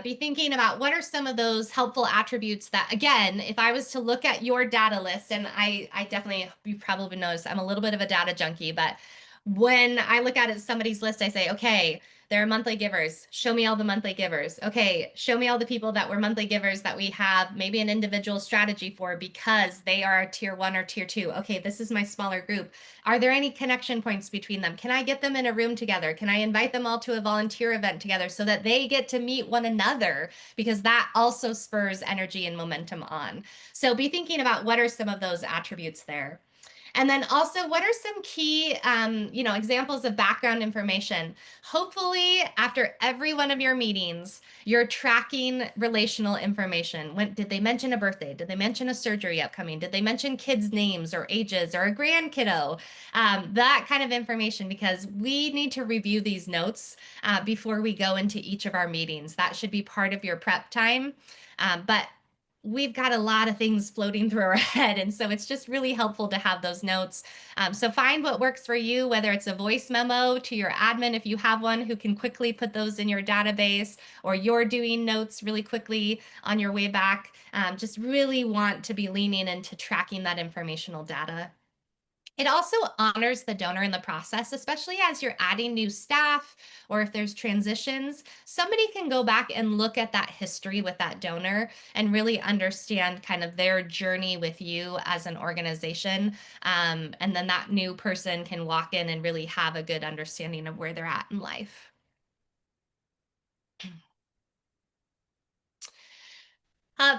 be thinking about what are some of those helpful attributes that, again, if I was to look at your data list, and I definitely, you probably noticed I'm a little bit of a data junkie, but when I look at somebody's list, I say, okay, they're monthly givers. Show me all the monthly givers. Okay, show me all the people that were monthly givers that we have maybe an individual strategy for because they are tier 1 or tier 2. Okay, this is my smaller group. Are there any connection points between them? Can I get them in a room together? Can I invite them all to a volunteer event together so that they get to meet one another? Because that also spurs energy and momentum on. So be thinking about what are some of those attributes there. And then also, what are some key, examples of background information? Hopefully, after every one of your meetings, you're tracking relational information. When did they mention a birthday? Did they mention a surgery upcoming? Did they mention kids' names or ages or a grandkiddo? That kind of information, because we need to review these notes before we go into each of our meetings. That should be part of your prep time. But we've got a lot of things floating through our head. And so it's just really helpful to have those notes. So find what works for you, whether it's a voice memo to your admin, if you have one who can quickly put those in your database, or you're doing notes really quickly on your way back. Just really want to be leaning into tracking that informational data. It also honors the donor in the process, especially as you're adding new staff or if there's transitions. Somebody can go back and look at that history with that donor and really understand kind of their journey with you as an organization. And then that new person can walk in and really have a good understanding of where they're at in life.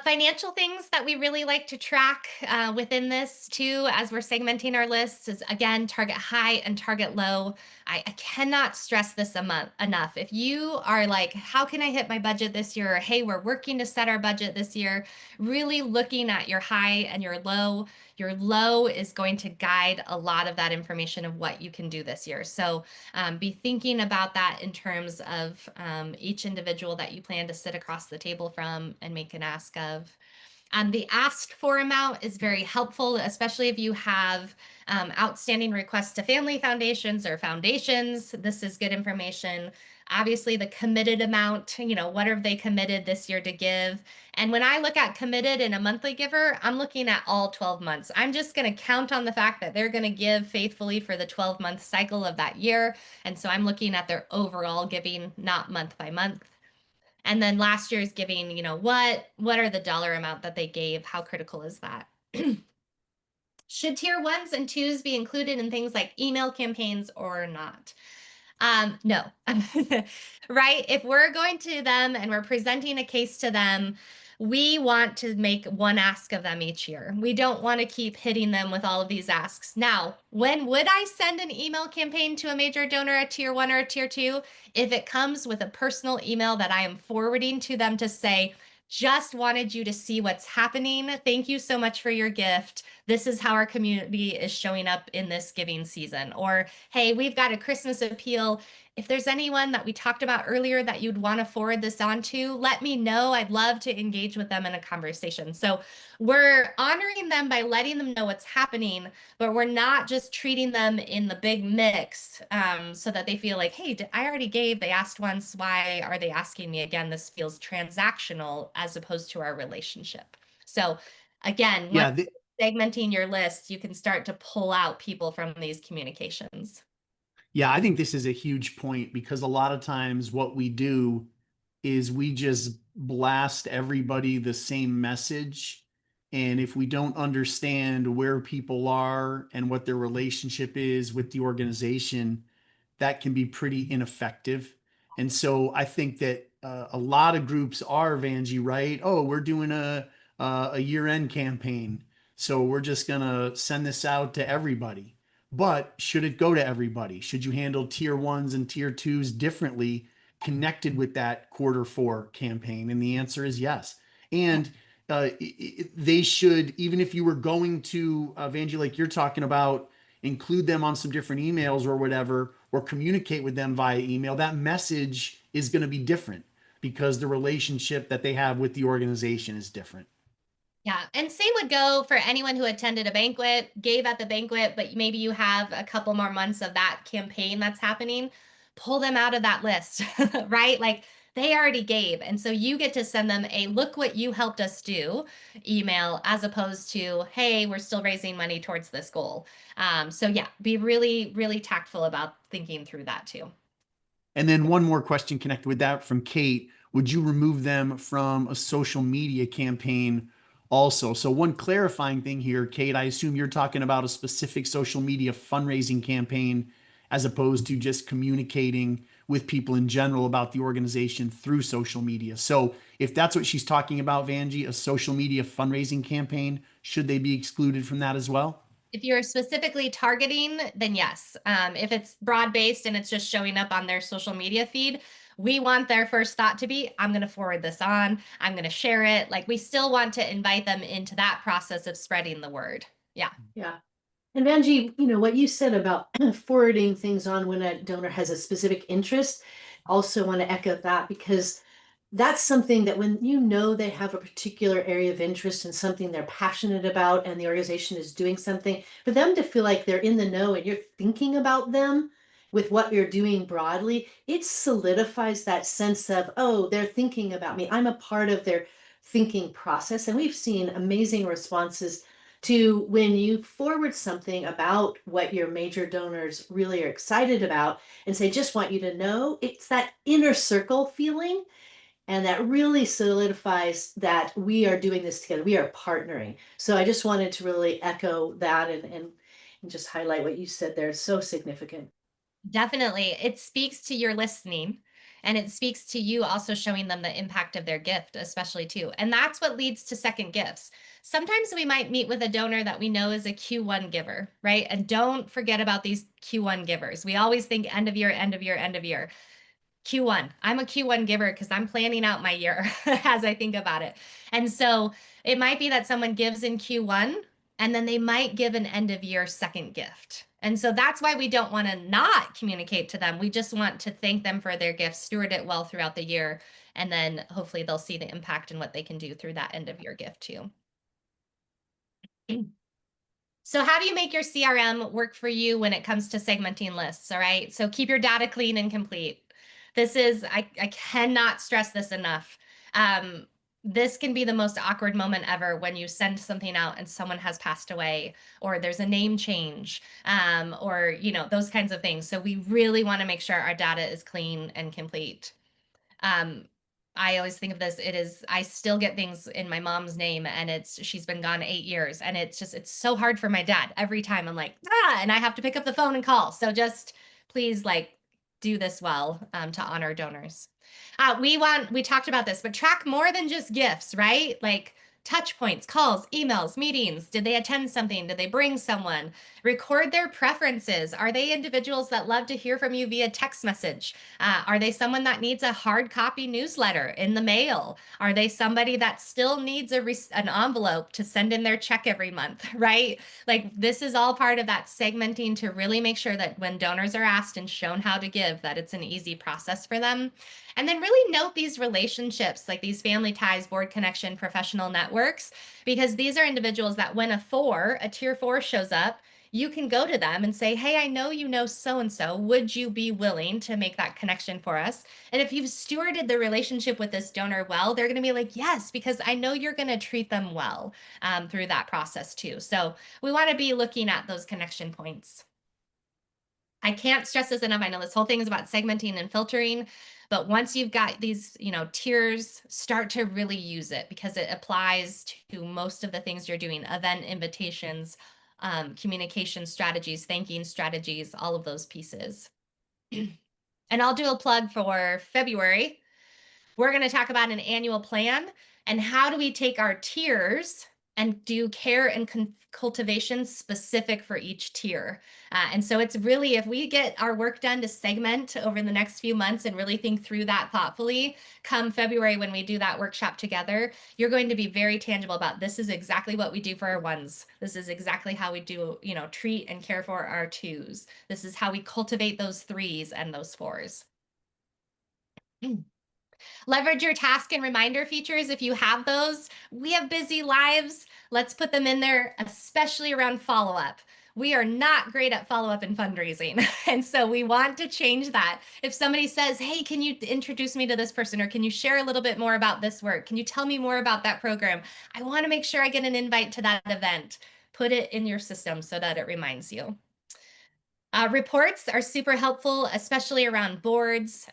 Financial things that we really like to track within this too, as we're segmenting our lists, is again, target high and target low. I cannot stress this enough. If you are like, how can I hit my budget this year? Or, hey, we're working to set our budget this year, really looking at your high and your low. Your low is going to guide a lot of that information of what you can do this year. So be thinking about that in terms of each individual that you plan to sit across the table from and make an ask of. The asked for amount is very helpful, especially if you have outstanding requests to family foundations or foundations. This is good information. Obviously, the committed amount, what have they committed this year to give? And when I look at committed in a monthly giver, I'm looking at all 12 months. I'm just going to count on the fact that they're going to give faithfully for the 12-month cycle of that year. And so I'm looking at their overall giving, not month by month. And then last year's giving, what are the dollar amount that they gave? How critical is that? Should tier 1s and 2s be included in things like email campaigns or not? No, right? If we're going to them and we're presenting a case to them, we want to make one ask of them each year. We don't want to keep hitting them with all of these asks. Now, when would I send an email campaign to a major donor, a tier 1 or a tier 2? If it comes with a personal email that I am forwarding to them to say, just wanted you to see what's happening. Thank you so much for your gift. This is how our community is showing up in this giving season. Or, hey, we've got a Christmas appeal. If there's anyone that we talked about earlier that you'd want to forward this on to, let me know. I'd love to engage with them in a conversation. So we're honoring them by letting them know what's happening, but we're not just treating them in the big mix so that they feel like, hey, I already gave, they asked once, why are they asking me again? This feels transactional as opposed to our relationship. So again, Yeah, segmenting your list, you can start to pull out people from these communications. Yeah, I think this is a huge point because a lot of times what we do is we just blast everybody the same message. And if we don't understand where people are and what their relationship is with the organization, that can be pretty ineffective. And so I think that a lot of groups are, Vanjie, right? Oh, we're doing a year-end campaign, so we're just gonna send this out to everybody. But should it go to everybody? Should you handle tier 1s and tier 2s differently connected with that quarter 4 campaign? And the answer is yes. And they should, even if you were going to Vanjie, like you're talking about, include them on some different emails or whatever, or communicate with them via email, that message is going to be different because the relationship that they have with the organization is different. Yeah, and same would go for anyone who attended a banquet, gave at the banquet, but maybe you have a couple more months of that campaign that's happening. Pull them out of that list, right? Like they already gave. And so you get to send them a look what you helped us do email as opposed to, hey, we're still raising money towards this goal. So yeah, be really, really tactful about thinking through that too. And then one more question connected with that from Kate. Would you remove them from a social media campaign also? So one clarifying thing here, Kate, I assume you're talking about a specific social media fundraising campaign as opposed to just communicating with people in general about the organization through social media. So if that's what she's talking about, Vanjie, a social media fundraising campaign, should they be excluded from that as well? If you're specifically targeting, then yes. If it's broad-based and it's just showing up on their social media feed, we want their first thought to be, I'm going to forward this on, I'm going to share it. Like we still want to invite them into that process of spreading the word. Yeah. Yeah. And Vanjie, what you said about forwarding things on when a donor has a specific interest, also want to echo that because that's something that when they have a particular area of interest in something they're passionate about and the organization is doing something, for them to feel like they're in the know and you're thinking about them with what you're doing broadly, it solidifies that sense of, oh, they're thinking about me. I'm a part of their thinking process. And we've seen amazing responses to when you forward something about what your major donors really are excited about and say, just want you to know, it's that inner circle feeling. And that really solidifies that we are doing this together. We are partnering. So I just wanted to really echo that and just highlight what you said there. It's so significant. Definitely. It speaks to your listening and it speaks to you also showing them the impact of their gift, especially too. And that's what leads to second gifts. Sometimes we might meet with a donor that we know is a Q1 giver, right? And don't forget about these Q1 givers. We always think end of year, end of year, end of year. Q1. I'm a Q1 giver because I'm planning out my year as I think about it. And so it might be that someone gives in Q1 and then they might give an end of year second gift. And so that's why we don't want to not communicate to them. We just want to thank them for their gift, steward it well throughout the year, and then hopefully they'll see the impact and what they can do through that end of year gift too. So how do you make your CRM work for you when it comes to segmenting lists? All right. So keep your data clean and complete. This is, I cannot stress this enough. This can be the most awkward moment ever when you send something out and someone has passed away or there's a name change or, those kinds of things. So we really want to make sure our data is clean and complete. I always think of this, I still get things in my mom's name and she's been gone 8 years and it's so hard for my dad. Every time I'm like, and I have to pick up the phone and call. So just please do this well to honor donors. We talked about this, but track more than just gifts, right? Like touch points, calls, emails, meetings. Did they attend something? Did they bring someone? Record their preferences. Are they individuals that love to hear from you via text message? Are they someone that needs a hard copy newsletter in the mail? Are they somebody that still needs an envelope to send in their check every month, right? Like this is all part of that segmenting to really make sure that when donors are asked and shown how to give, that it's an easy process for them. And then really note these relationships, like these family ties, board connection, professional networks, because these are individuals that when a tier 4 shows up, you can go to them and say, hey, I know you know so-and-so. Would you be willing to make that connection for us? And if you've stewarded the relationship with this donor well, they're going to be like, yes, because I know you're going to treat them well through that process too. So we want to be looking at those connection points. I can't stress this enough. I know this whole thing is about segmenting and filtering, but once you've got these, tiers, start to really use it because it applies to most of the things you're doing, event invitations, communication strategies, thanking strategies, all of those pieces. And I'll do a plug for February. We're going to talk about an annual plan and how do we take our tiers and do care and cultivation specific for each tier. And so it's really, if we get our work done to segment over the next few months and really think through that thoughtfully, come February when we do that workshop together, you're going to be very tangible about this is exactly what we do for our ones. This is exactly how we do, treat and care for our twos. This is how we cultivate those threes and those fours. Leverage your task and reminder features if you have those. We have busy lives. Let's put them in there, especially around follow-up. We are not great at follow-up and fundraising. And so we want to change that. If somebody says, hey, can you introduce me to this person? Or can you share a little bit more about this work? Can you tell me more about that program? I want to make sure I get an invite to that event. Put it in your system so that it reminds you. Reports are super helpful, especially around boards.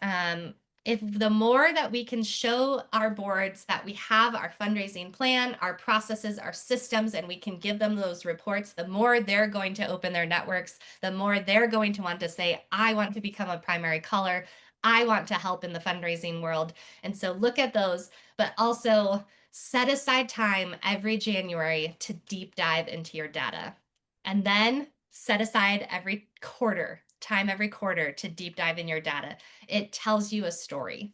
If the more that we can show our boards that we have our fundraising plan, our processes, our systems, and we can give them those reports, the more they're going to open their networks, the more they're going to want to say, I want to become a primary caller. I want to help in the fundraising world. And so look at those, but also set aside time every January to deep dive into your data. And then set aside time every quarter to deep dive in your data. It tells you a story.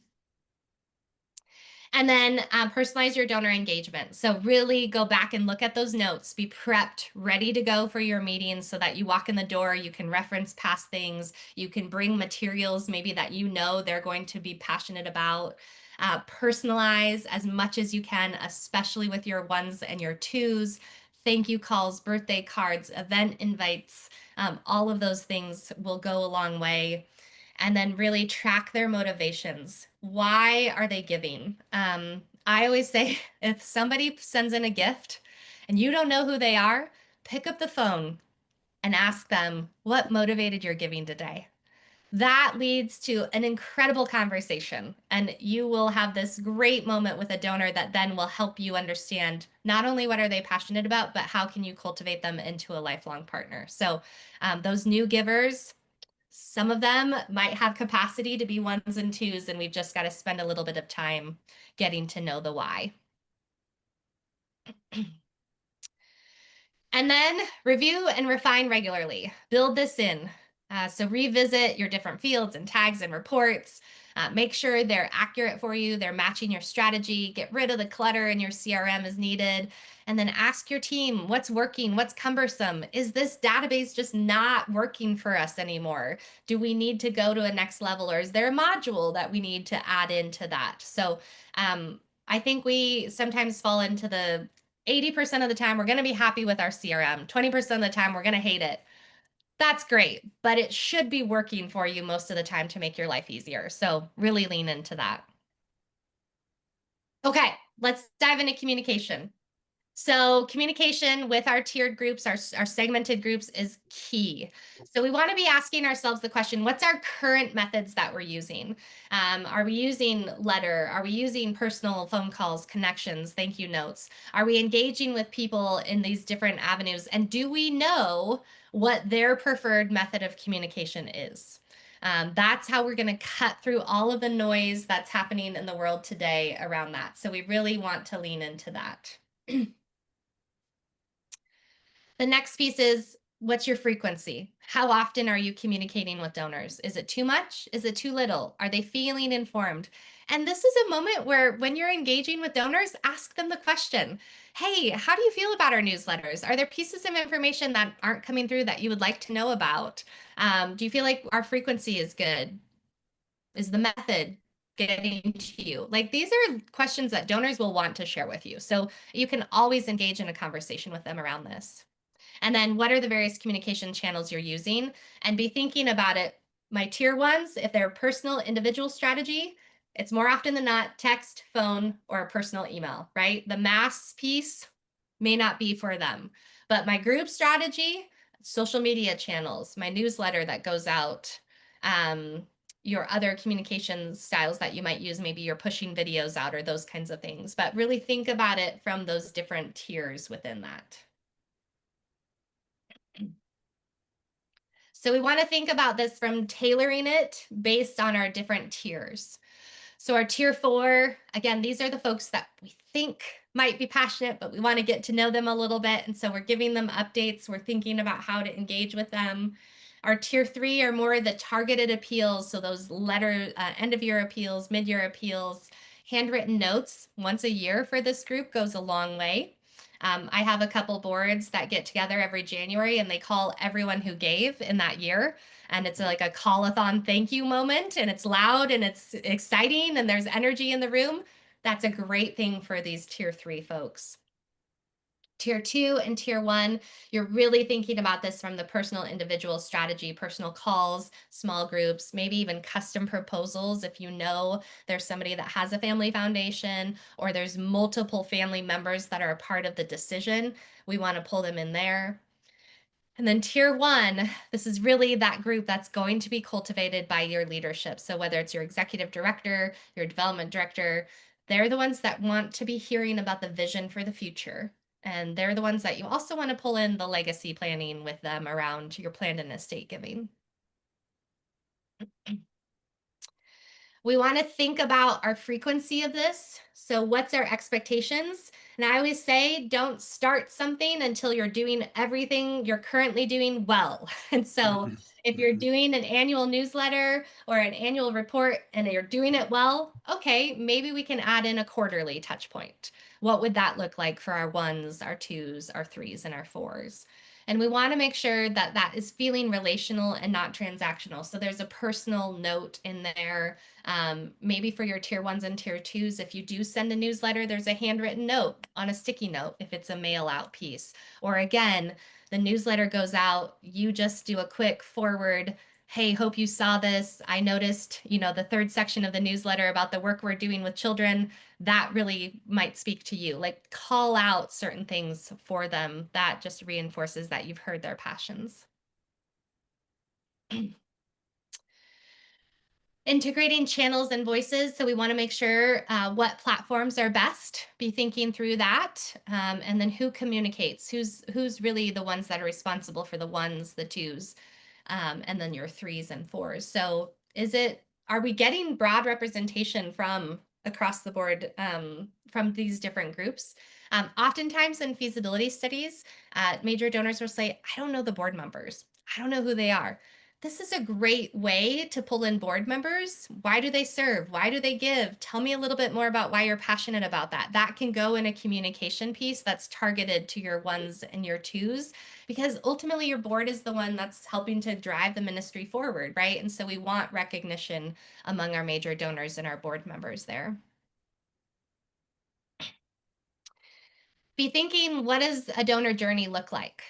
And then personalize your donor engagement. So really go back and look at those notes, be prepped, ready to go for your meetings so that you walk in the door, you can reference past things, you can bring materials maybe that they're going to be passionate about. Personalize as much as you can, especially with your ones and your twos. Thank you calls, birthday cards, event invites, all of those things will go a long way. And then really track their motivations. Why are they giving? I always say if somebody sends in a gift and you don't know who they are, pick up the phone and ask them what motivated your giving today. That leads to an incredible conversation, and you will have this great moment with a donor that then will help you understand not only what are they passionate about, but how can you cultivate them into a lifelong partner. So those new givers, some of them might have capacity to be ones and twos, and we've just got to spend a little bit of time getting to know the why. And then review and refine regularly. Build this in. So revisit your different fields and tags and reports. Make sure they're accurate for you. They're matching your strategy. Get rid of the clutter in your CRM as needed. And then ask your team, what's working? What's cumbersome? Is this database just not working for us anymore? Do we need to go to a next level, or is there a module that we need to add into that? So I think we sometimes fall into the 80% of the time, we're going to be happy with our CRM. 20% of the time, we're going to hate it. That's great, but it should be working for you most of the time to make your life easier. So really lean into that. Okay, let's dive into communication. So communication with our tiered groups, our segmented groups is key. So we want to be asking ourselves the question, what's our current methods that we're using? Are we using letter? Are we using personal phone calls, connections, thank you notes? Are we engaging with people in these different avenues? And do we know what their preferred method of communication is? That's how we're going to cut through all of the noise that's happening in the world today around that. So we really want to lean into that. The next piece is, what's your frequency? How often are you communicating with donors? Is it too much? Is it too little? Are they feeling informed? And this is a moment where when you're engaging with donors, ask them the question, hey, how do you feel about our newsletters? Are there pieces of information that aren't coming through that you would like to know about? Do you feel like our frequency is good? Is the method getting to you? Like, these are questions that donors will want to share with you. So you can always engage in a conversation with them around this. And then what are the various communication channels you're using? And be thinking about it. My tier ones, if they're personal individual strategy, it's more often than not text, phone, or a personal email, right? The mass piece may not be for them. But my group strategy, social media channels, my newsletter that goes out, your other communication styles that you might use, maybe you're pushing videos out or those kinds of things. But really think about it from those different tiers within that. So we want to think about this from tailoring it based on our different tiers. So our tier 4, again, these are the folks that we think might be passionate, but we want to get to know them a little bit. And so we're giving them updates. We're thinking about how to engage with them. Our tier 3 are more the targeted appeals. So those end of year appeals, mid-year appeals, handwritten notes once a year for this group goes a long way. I have a couple boards that get together every January and they call everyone who gave in that year. And it's like a call-a-thon thank you moment, and it's loud and it's exciting and there's energy in the room. That's a great thing for these tier 3 folks. Tier 2 and tier 1, you're really thinking about this from the personal individual strategy, personal calls, small groups, maybe even custom proposals. If you know there's somebody that has a family foundation or there's multiple family members that are a part of the decision, we want to pull them in there. And then tier 1, this is really that group that's going to be cultivated by your leadership. So whether it's your executive director, your development director, they're the ones that want to be hearing about the vision for the future. And they're the ones that you also want to pull in the legacy planning with them around your planned and estate giving. We want to think about our frequency of this. So what's our expectations? And I always say, don't start something until you're doing everything you're currently doing well. And so if you're doing an annual newsletter or an annual report and you're doing it well, okay, maybe we can add in a quarterly touch point. What would that look like for our 1s, our 2s, our 3s, and our 4s? And we want to make sure that that is feeling relational and not transactional. So there's a personal note in there. Maybe for your tier 1s and tier 2s, if you do send a newsletter, there's a handwritten note on a sticky note if it's a mail out piece. Or again, the newsletter goes out, you just do a quick forward. Hey, hope you saw this. I noticed, the 3rd section of the newsletter about the work we're doing with children. That really might speak to you. Like, call out certain things for them. That just reinforces that you've heard their passions. Integrating channels and voices. So we want to make sure what platforms are best, be thinking through that. And then who communicates, who's really the ones that are responsible for the 1s, the 2s, and then your 3s and 4s. So are we getting broad representation from across the board from these different groups? Oftentimes in feasibility studies, major donors will say, I don't know the board members. I don't know who they are. This is a great way to pull in board members. Why do they serve? Why do they give? Tell me a little bit more about why you're passionate about that. That can go in a communication piece that's targeted to your 1s and your 2s, because ultimately your board is the one that's helping to drive the ministry forward, right? And so we want recognition among our major donors and our board members there. Be thinking, what does a donor journey look like?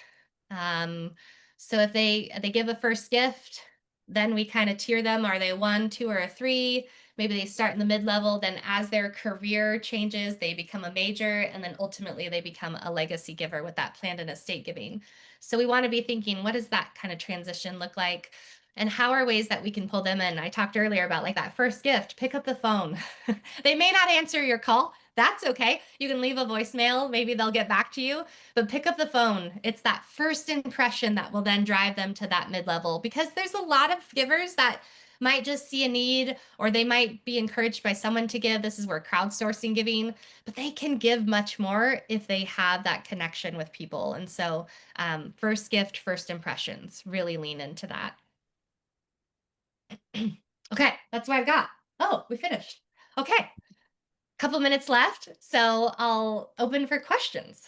So if they give a first gift, then we kind of tier them. Are they 1, 2, or a 3? Maybe they start in the mid-level. Then as their career changes, they become a major, and then ultimately they become a legacy giver with that planned and estate giving. So we want to be thinking, what does that kind of transition look like? And how are ways that we can pull them in? I talked earlier about like that first gift, pick up the phone. They may not answer your call. That's okay. You can leave a voicemail. Maybe they'll get back to you, but pick up the phone. It's that first impression that will then drive them to that mid-level, because there's a lot of givers that might just see a need, or they might be encouraged by someone to give. This is where crowdsourcing giving, but they can give much more if they have that connection with people. And so first gift, first impressions, really lean into that. Okay, that's what I've got. Oh, we finished. Okay. Couple minutes left, so I'll open for questions.